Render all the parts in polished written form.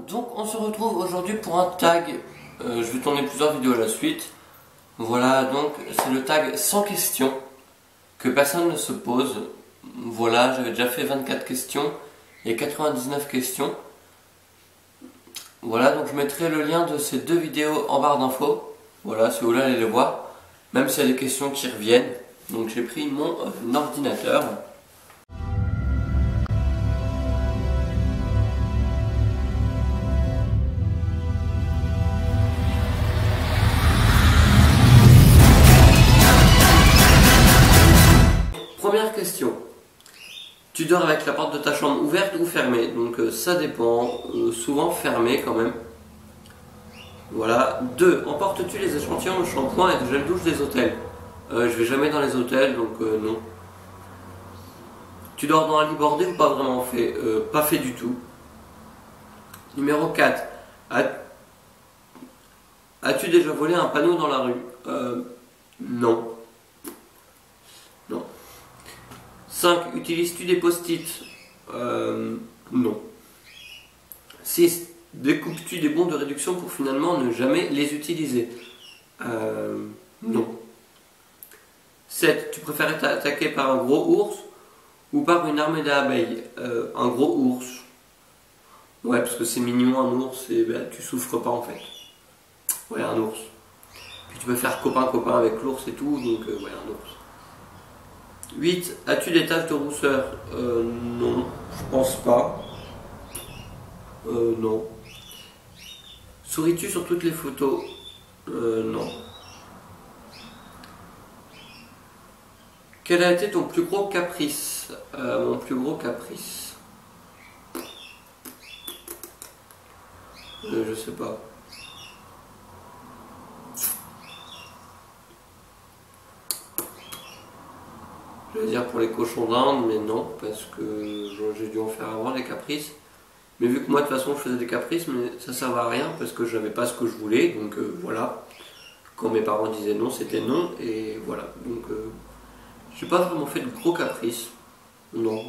Donc on se retrouve aujourd'hui pour un tag. Je vais tourner plusieurs vidéos à la suite. Voilà, donc c'est le tag sans questions que personne ne se pose. Voilà, j'avais déjà fait 24 questions et 99 questions. Voilà, donc je mettrai le lien de ces deux vidéos en barre d'infos. Voilà, si vous voulez aller les voir, même s'il y a des questions qui reviennent. Donc j'ai pris mon ordinateur. Première question. Tu dors avec la porte de ta chambre ouverte ou fermée? Donc ça dépend, souvent fermée quand même. Voilà. 2. Emportes-tu les échantillons de shampoing et de gel douche des hôtels? Je vais jamais dans les hôtels, donc non. Tu dors dans un lit bordé ou pas vraiment fait? Pas fait du tout. Numéro 4. As-tu déjà volé un panneau dans la rue? Non. Non. 5. Utilises-tu des post-it? Non. 6. Découpes-tu des bons de réduction pour finalement ne jamais les utiliser? Non. 7. Tu préfères être attaqué par un gros ours ou par une armée d'abeilles? Un gros ours. Ouais, parce que c'est mignon un ours et ben, tu souffres pas en fait. Ouais, un ours. Puis tu peux faire copain-copain avec l'ours et tout, donc ouais, un ours. 8. As-tu des taches de rousseur? Non, je pense pas. Non. Souris-tu sur toutes les photos? Non. Quel a été ton plus gros caprice? Mon plus gros caprice. Je sais pas. Je vais dire pour les cochons d'Inde, mais non, parce que j'ai dû en faire avant des caprices. Mais vu que moi de toute façon je faisais des caprices, mais ça servait à rien parce que je n'avais pas ce que je voulais, donc voilà. Quand mes parents disaient non, c'était non, et voilà. Donc j'ai pas vraiment fait de gros caprices. Non.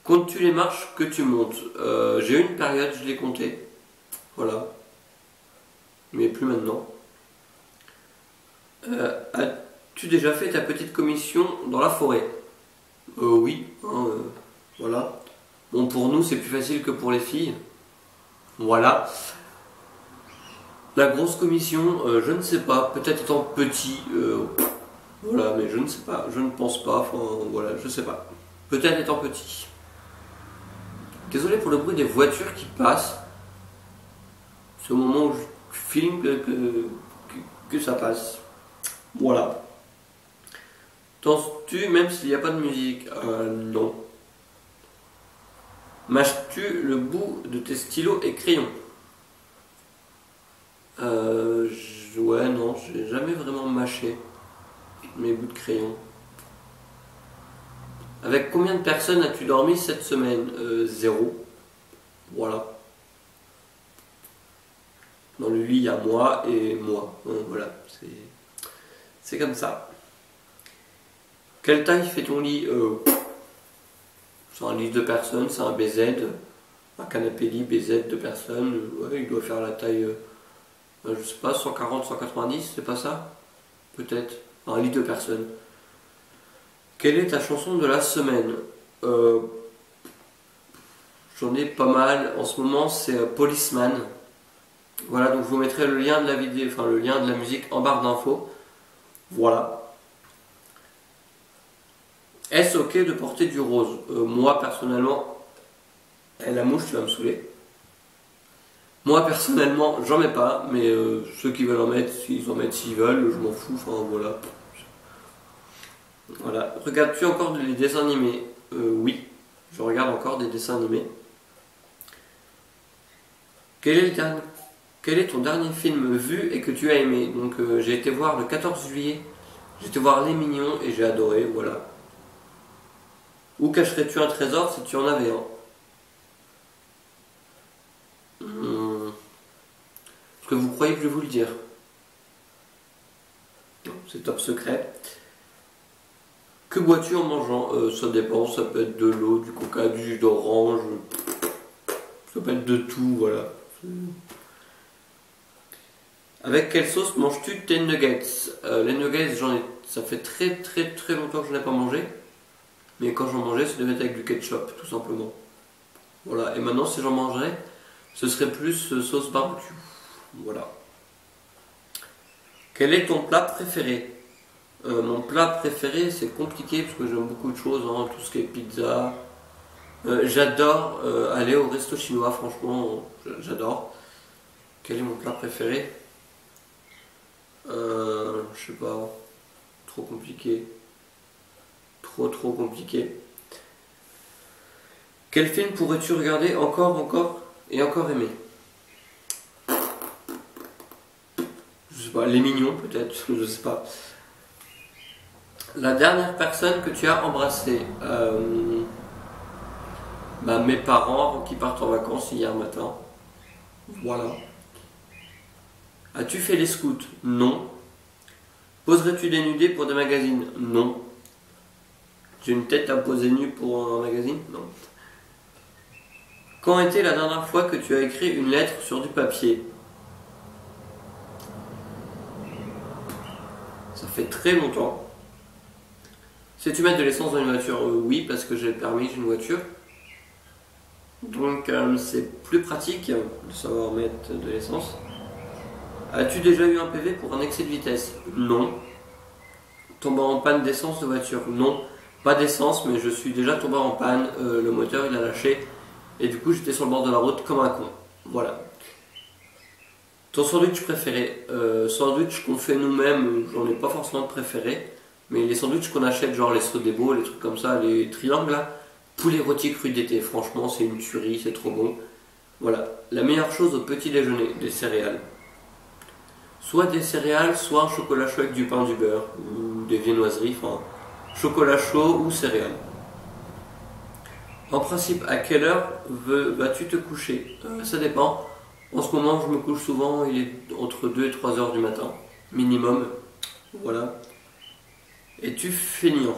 Comptes-tu les marches que tu montes? J'ai eu une période, je les comptais. Voilà. Mais plus maintenant. As-tu déjà fait ta petite commission dans la forêt? Oui. Hein, voilà. Bon, pour nous, c'est plus facile que pour les filles. Voilà. La grosse commission, je ne sais pas. Peut-être étant petit. Voilà, mais je ne sais pas. Je ne pense pas. Enfin, voilà, je sais pas. Peut-être étant petit. Désolé pour le bruit des voitures qui passent. C'est au moment où je filme que ça passe. Voilà. Danses-tu même s'il n'y a pas de musique? Non. Mâches-tu le bout de tes stylos et crayons? Ouais, non, j'ai jamais vraiment mâché mes bouts de crayon. Avec combien de personnes as-tu dormi cette semaine? 0. Voilà. Dans le lit, il y a moi et moi. Voilà, c'est comme ça. Quelle taille fait ton lit? C'est un lit de personnes, c'est un BZ. Un canapé lit BZ de personnes. Ouais, il doit faire la taille, je sais pas, 140, 190, c'est pas ça? Peut-être. Un lit de personnes. Quelle est ta chanson de la semaine? J'en ai pas mal. En ce moment, c'est Policeman. Voilà, donc je vous mettrai le lien de la vidéo, enfin le lien de la musique en barre d'infos. Voilà. Est-ce ok de porter du rose? Moi personnellement, la mouche, tu vas me saouler. Moi personnellement, j'en mets pas, mais ceux qui veulent en mettre, s'ils en mettent s'ils veulent, je m'en fous. Enfin voilà. Voilà. Regardes-tu encore des dessins animés? Oui, je regarde encore des dessins animés. Quel est ton dernier film vu et que tu as aimé? Donc j'ai été voir le 14 juillet, j'ai été voir Les Mignons et j'ai adoré, voilà. Où cacherais-tu un trésor si tu en avais un? Est-ce que vous croyez que je vais vous le dire? Non, c'est top secret. Que bois-tu en mangeant? Ça dépend, ça peut être de l'eau, du coca, du jus d'orange. peut pas être de tout, voilà. Avec quelle sauce manges-tu tes nuggets? Les nuggets, ça fait très longtemps que je n'ai pas mangé. Mais quand j'en mangeais, ça devait être avec du ketchup, tout simplement. Voilà, et maintenant si j'en mangerais, ce serait plus sauce barbecue. Voilà. Quel est ton plat préféré? Mon plat préféré, c'est compliqué parce que j'aime beaucoup de choses, hein, tout ce qui est pizza. J'adore aller au resto chinois, franchement, j'adore. Quel est mon plat préféré? Je sais pas, trop compliqué. Trop compliqué. Quel film pourrais-tu regarder encore et encore aimer? Je sais pas, Les Mignons peut-être, je sais pas. La dernière personne que tu as embrassée, mes parents avant qu'ils partent en vacances hier matin. Voilà. As-tu fait les scouts? Non. Poserais-tu des nudés pour des magazines? Non. J'ai une tête à poser nue pour un magazine? Non. Quand était la dernière fois que tu as écrit une lettre sur du papier? Ça fait très longtemps. Sais-tu mettre de l'essence dans une voiture? Oui, parce que j'ai le permis, j'ai une voiture. Donc c'est plus pratique de savoir mettre de l'essence. As-tu déjà eu un PV pour un excès de vitesse? Non. Tombé en panne d'essence de voiture? Non. Pas d'essence, mais je suis déjà tombé en panne. Le moteur il a lâché. Et du coup j'étais sur le bord de la route comme un con. Voilà. Ton sandwich préféré? Sandwich qu'on fait nous-mêmes, j'en ai pas forcément de préféré. Mais les sandwichs qu'on achète, genre les Sodebo, les trucs comme ça, les triangles là, poulet rôti cru d'été, franchement c'est une tuerie, c'est trop bon. Voilà. La meilleure chose au petit déjeuner, des céréales. Soit des céréales, soit un chocolat chaud avec du pain, du beurre, ou des viennoiseries, enfin, chocolat chaud ou céréales. En principe, à quelle heure vas-tu te coucher? Ça dépend. En ce moment, je me couche souvent, il est entre 2 et 3 heures du matin, minimum. Voilà. Es-tu feignant?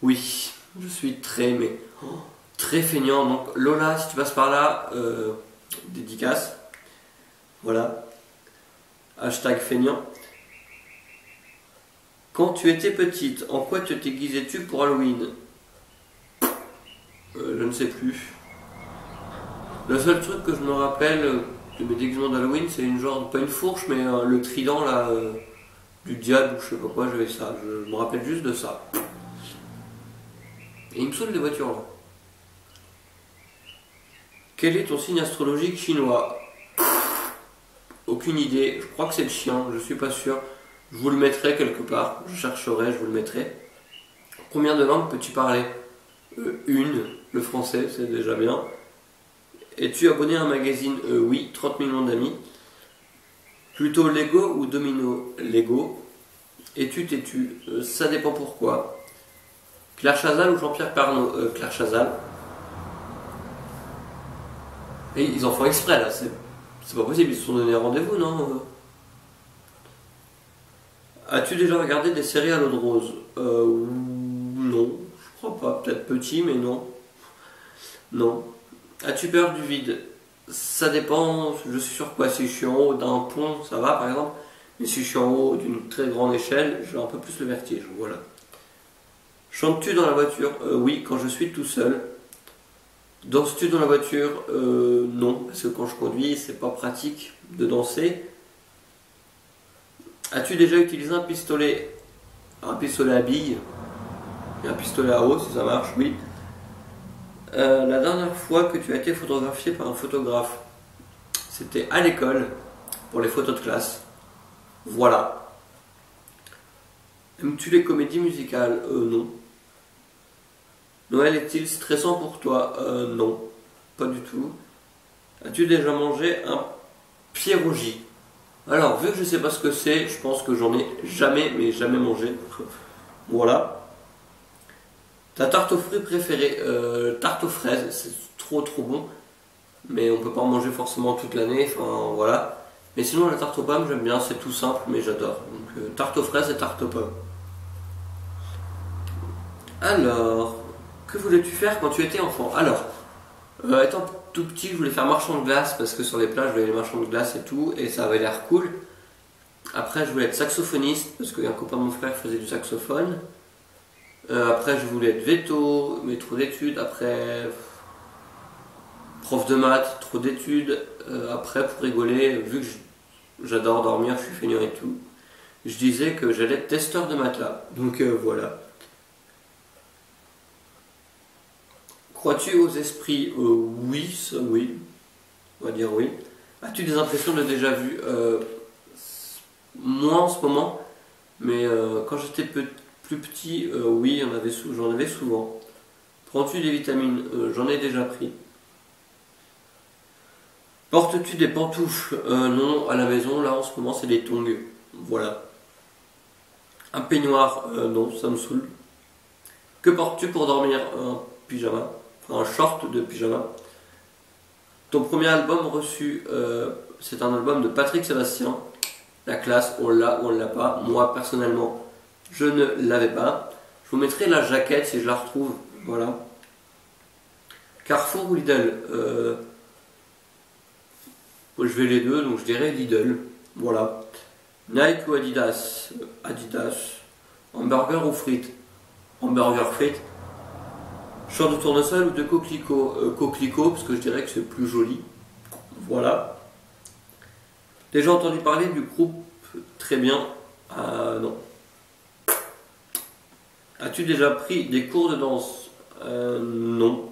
Oui, je suis très feignant. Donc Lola, si tu passes par là, dédicace. Voilà. Hashtag feignant. Quand tu étais petite, en quoi te déguisais-tu pour Halloween? Je ne sais plus. Le seul truc que je me rappelle de mes déguisements d'Halloween, c'est pas une fourche, mais le trident là, du diable ou je sais pas quoi, j'avais ça. Je me rappelle juste de ça. Et il me saoule les voitures là. Quel est ton signe astrologique chinois? Aucune idée, je crois que c'est le chien, je suis pas sûr. Je vous le mettrai quelque part, je chercherai, je vous le mettrai. Combien de langues peux-tu parler? Une, le français, c'est déjà bien. Es-tu abonné à un magazine? Oui, 30 millions d'amis. Plutôt Lego ou Domino? Lego. Es-tu têtu? Ça dépend pourquoi. Claire Chazal ou Jean-Pierre Pernaut? Claire Chazal. Et ils en font exprès là, c'est pas possible, ils se sont donné rendez-vous, non? As-tu déjà regardé des séries à l'eau de rose? Non, je crois pas. Peut-être petit, mais non. Non. As-tu peur du vide? Ça dépend, je suis sur quoi. Si je suis en haut d'un pont, ça va par exemple. Mais si je suis en haut d'une très grande échelle, j'ai un peu plus le vertige. Voilà. Chantes-tu dans la voiture? Oui, quand je suis tout seul. Danses-tu dans la voiture? Non, parce que quand je conduis, c'est pas pratique de danser. As-tu déjà utilisé un pistolet? Un pistolet à billes et un pistolet à eau, si ça marche, oui. La dernière fois que tu as été photographié par un photographe, c'était à l'école, pour les photos de classe. Voilà. Aimes-tu les comédies musicales? Non. Noël est-il stressant pour toi? Non, pas du tout. As-tu déjà mangé un pierogi? Alors, vu que je sais pas ce que c'est, je pense que j'en ai jamais mangé. Voilà. Ta tarte aux fruits préférée? Tarte aux fraises, c'est trop bon. Mais on peut pas en manger forcément toute l'année, enfin voilà. Mais sinon la tarte aux pommes j'aime bien, c'est tout simple mais j'adore. Donc tarte aux fraises et tarte aux pommes. Alors, que voulais-tu faire quand tu étais enfant? Alors, Étant tout petit, je voulais faire marchand de glace parce que sur les plages, je voyais les marchands de glace et tout, et ça avait l'air cool. Après, je voulais être saxophoniste parce qu'un copain de mon frère faisait du saxophone. Après, je voulais être veto, mais trop d'études. Après, prof de maths, trop d'études. Après, pour rigoler, vu que j'adore dormir, je suis feignant et tout, je disais que j'allais être testeur de matelas. Donc voilà. Crois-tu aux esprits? Oui, ça, oui. On va dire oui. As-tu des impressions de déjà vu? Moins en ce moment, mais quand j'étais plus petit, oui, j'en avais souvent. Prends-tu des vitamines? J'en ai déjà pris. Portes-tu des pantoufles? Non, à la maison, là en ce moment, c'est des tongs. Voilà. Un peignoir? Non, ça me saoule. Que portes-tu pour dormir? Un pyjama, enfin un short de pyjama. Ton premier album reçu, c'est un album de Patrick Sébastien. La classe, on l'a ou on ne l'a pas. Moi, personnellement, je ne l'avais pas. Je vous mettrai la jaquette si je la retrouve. Voilà. Carrefour ou Lidl? Je vais les deux, donc je dirais Lidl. Voilà. Nike ou Adidas? Adidas. Hamburger ou frites? Hamburger frites. Short de tournesol ou de coquelicot? Coquelicot, parce que je dirais que c'est plus joli. Voilà. Déjà entendu parler du groupe Très bien? Non. As-tu déjà pris des cours de danse? Non.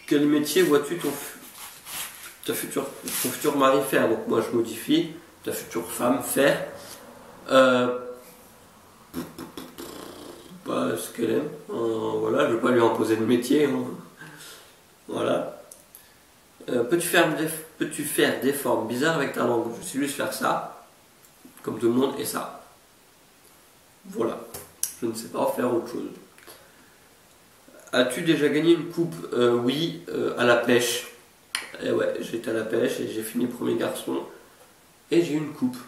Quel métier vois-tu ton futur mari faire? Donc moi je modifie, ta future femme faire. Pas ce qu'elle aime. Voilà, je ne vais pas lui imposer de métier. Hein. Voilà. Peux-tu faire des formes bizarres avec ta langue? Je sais juste faire ça, comme tout le monde, et ça. Voilà. Je ne sais pas faire autre chose. As-tu déjà gagné une coupe? Oui, à la pêche. Et ouais, j'étais à la pêche et j'ai fini premier garçon. Et j'ai eu une coupe.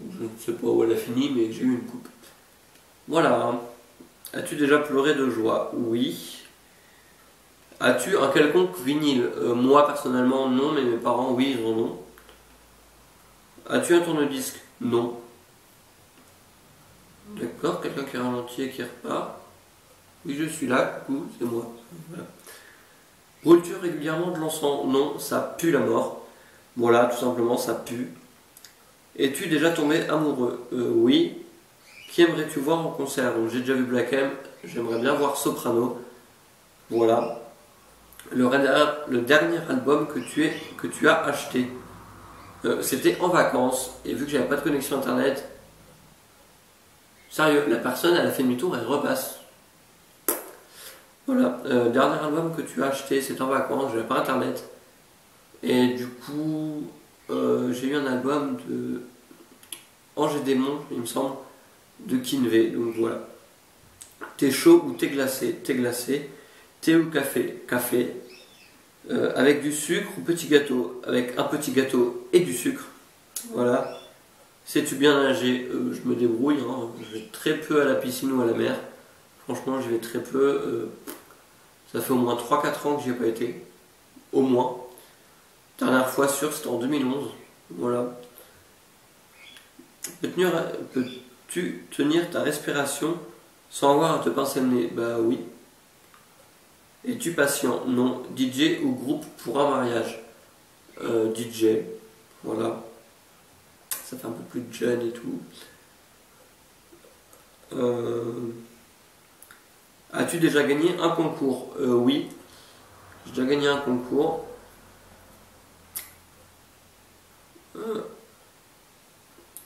Je ne sais pas où elle a fini, mais j'ai eu une coupe. Voilà. As-tu déjà pleuré de joie? Oui. As-tu un quelconque vinyle? Moi personnellement non, mais mes parents oui, ils en ont. As-tu un tourne-disque? Non. D'accord, quelqu'un qui ralentit et qui repart. Oui, je suis là, coucou, c'est moi. Voilà. Brûles-tu régulièrement de l'encens? Non, ça pue la mort. Voilà, tout simplement, ça pue. Es-tu déjà tombé amoureux? Oui. Qui aimerais-tu voir en concert? Donc j'ai déjà vu Black M, j'aimerais bien voir Soprano. Voilà. Le dernier album que tu as acheté, c'était en vacances, et vu que j'avais pas de connexion internet, sérieux, la personne elle a fait demi-tour, elle repasse. Voilà, dernier album que tu as acheté, c'était en vacances, j'avais pas internet, et du coup, j'ai eu un album de Ange et Démon, il me semble, de Kinvey, donc voilà. Thé chaud ou thé glacé? Thé glacé. Thé ou café? Café. Avec du sucre ou petit gâteau? Avec un petit gâteau et du sucre. Voilà. Sais-tu bien nager? Je me débrouille. Hein. Je vais très peu à la piscine ou à la mer. Franchement, j'y vais très peu. Ça fait au moins 3-4 ans que j'y ai pas été. Au moins. Dernière fois sûre, c'était en 2011. Voilà. Peux-tu tenir ta respiration sans avoir à te pincer le nez? Bah oui. Es-tu patient? Non. DJ ou groupe pour un mariage? DJ. Voilà. Ça fait un peu plus jeune et tout. As-tu déjà gagné un concours? Oui. J'ai déjà gagné un concours.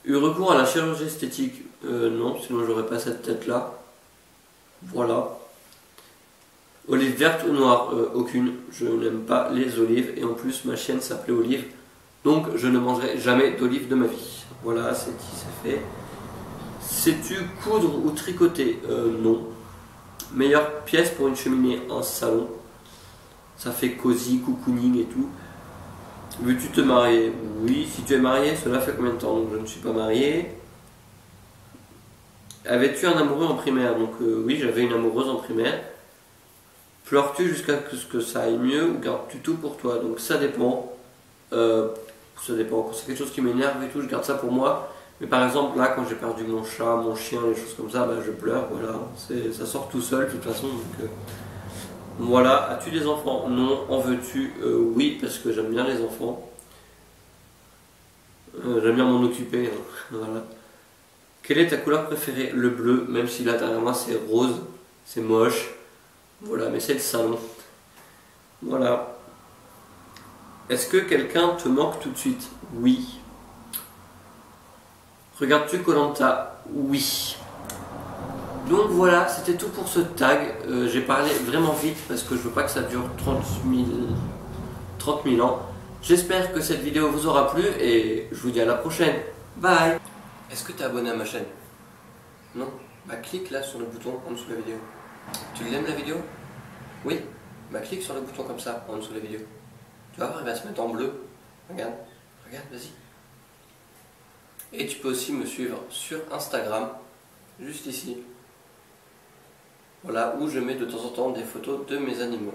Eu recours à la chirurgie esthétique? Non, sinon j'aurais pas cette tête-là. Voilà. Olive verte ou noire? Aucune. Je n'aime pas les olives. Et en plus, ma chienne s'appelait Olive. Donc, je ne mangerai jamais d'olive de ma vie. Voilà, c'est dit, c'est fait. Sais-tu coudre ou tricoter? Non. Meilleure pièce pour une cheminée? Un salon. Ça fait cosy, cocooning et tout. Veux-tu te marier? Oui. Si tu es marié, cela fait combien de temps? Donc, je ne suis pas marié. Avais-tu un amoureux en primaire? Donc, oui, j'avais une amoureuse en primaire. Pleures-tu jusqu'à ce que ça aille mieux ou gardes-tu tout pour toi? Donc ça dépend. Ça dépend. Quand c'est quelque chose qui m'énerve et tout, je garde ça pour moi. Mais par exemple, là, quand j'ai perdu mon chat, mon chien, les choses comme ça, bah, je pleure. Voilà, ça sort tout seul de toute façon. Donc, voilà. As-tu des enfants? Non. En veux-tu? Oui, parce que j'aime bien les enfants. J'aime bien m'en occuper. Hein. Voilà. Quelle est ta couleur préférée? Le bleu, même si là derrière moi c'est rose, c'est moche. Voilà, mais c'est le salon. Voilà. Est-ce que quelqu'un te manque tout de suite? Oui. Regardes-tu koh? Oui. Donc voilà, c'était tout pour ce tag. J'ai parlé vraiment vite parce que je veux pas que ça dure 30 000 ans. J'espère que cette vidéo vous aura plu et je vous dis à la prochaine. Bye. Est-ce que tu es abonné à ma chaîne? Non? Bah clique là sur le bouton en dessous de la vidéo. Tu l'aimes la vidéo? Oui? Bah clique sur le bouton comme ça en dessous de la vidéo. Tu vas voir, il va se mettre en bleu. Regarde, regarde, vas-y. Et tu peux aussi me suivre sur Instagram, juste ici. Voilà, où je mets de temps en temps des photos de mes animaux.